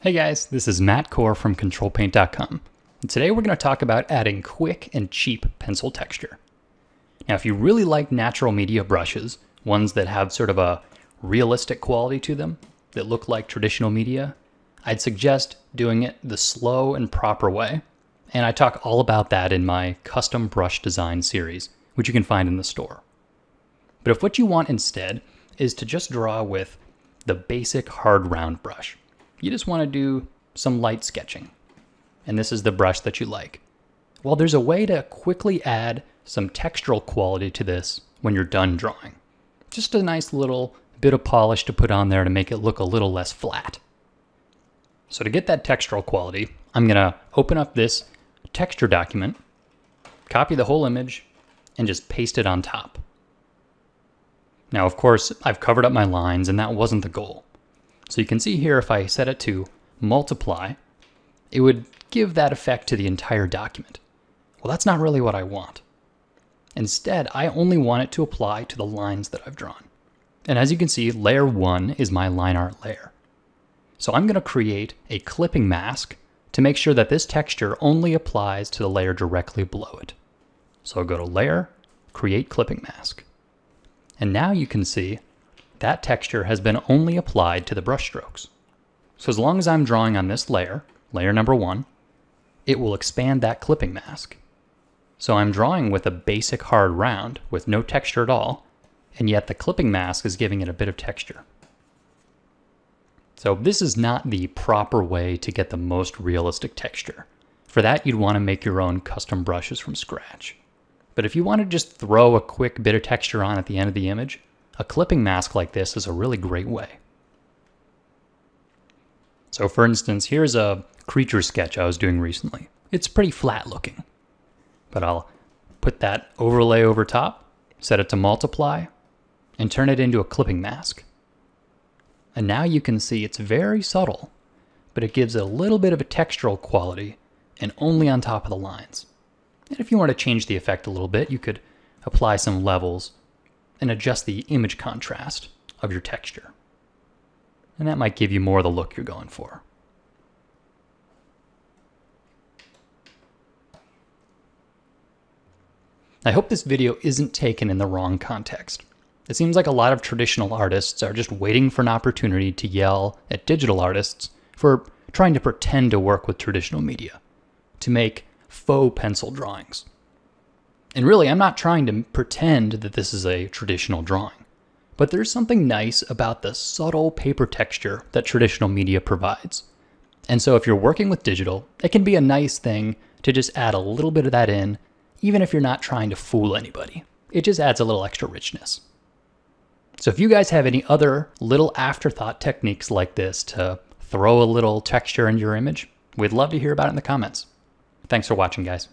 Hey guys, this is Matt Core from CtrlPaint.com. And today we're going to talk about adding quick and cheap pencil texture. Now if you really like natural media brushes, ones that have sort of a realistic quality to them, that look like traditional media, I'd suggest doing it the slow and proper way. And I talk all about that in my custom brush design series, which you can find in the store. But if what you want instead is to just draw with the basic hard round brush, you just want to do some light sketching, and this is the brush that you like. Well, there's a way to quickly add some textural quality to this when you're done drawing. Just a nice little bit of polish to put on there to make it look a little less flat. So to get that textural quality, I'm going to open up this texture document, copy the whole image, and just paste it on top. Now, of course, I've covered up my lines, and that wasn't the goal. So you can see here, if I set it to multiply, it would give that effect to the entire document. Well, that's not really what I want. Instead, I only want it to apply to the lines that I've drawn. And as you can see, layer 1 is my line art layer. So I'm going to create a clipping mask to make sure that this texture only applies to the layer directly below it. So I'll go to Layer, Create Clipping Mask. And now you can see that texture has been only applied to the brush strokes. So as long as I'm drawing on this layer, layer number 1, it will expand that clipping mask. So I'm drawing with a basic hard round with no texture at all, and yet the clipping mask is giving it a bit of texture. So this is not the proper way to get the most realistic texture. For that, you'd want to make your own custom brushes from scratch. But if you want to just throw a quick bit of texture on at the end of the image, a clipping mask like this is a really great way. So for instance, here's a creature sketch I was doing recently. It's pretty flat looking, but I'll put that overlay over top, set it to multiply, and turn it into a clipping mask. And now you can see it's very subtle, but it gives it a little bit of a textural quality and only on top of the lines. And if you want to change the effect a little bit, you could apply some levels and adjust the image contrast of your texture. And that might give you more of the look you're going for. I hope this video isn't taken in the wrong context. It seems like a lot of traditional artists are just waiting for an opportunity to yell at digital artists for trying to pretend to work with traditional media, to make faux pencil drawings. And really, I'm not trying to pretend that this is a traditional drawing, but there's something nice about the subtle paper texture that traditional media provides. And so if you're working with digital, it can be a nice thing to just add a little bit of that in, even if you're not trying to fool anybody. It just adds a little extra richness. So if you guys have any other little afterthought techniques like this to throw a little texture in your image, we'd love to hear about it in the comments. Thanks for watching, guys.